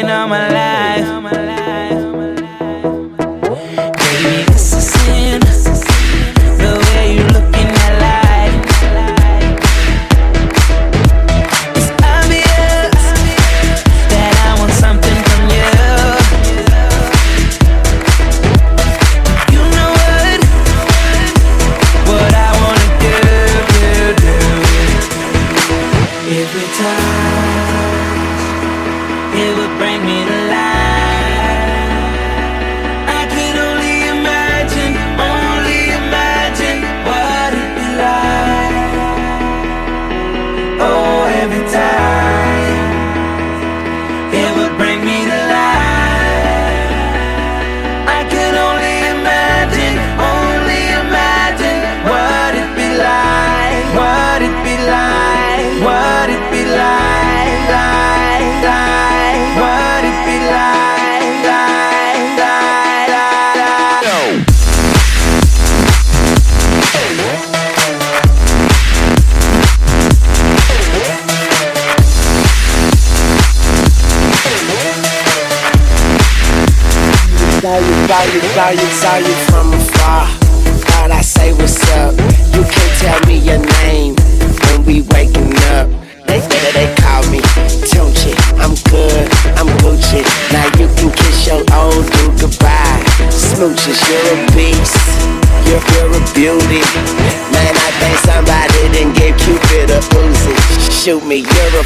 been all my life. Baby, this is sin, the way you look in that light. It's obvious that I want something from you. You know what I wanna do. Every time it would bring me to life. I can only imagine what it'd be like. Oh, every time it would bring me to life. I can only imagine what it'd be like, what it'd be like, what it'd be like, what it'd be like, Saw you from afar. Thought I say what's up. You can't tell me your name when we waking up. They call me Tunchi. I'm good, I'm Gucci. Now you can kiss your old dude goodbye. Smooches, you're a beast. You're a beauty. Man, I think somebody didn't give Cupid a Uzi. Shoot me, you're a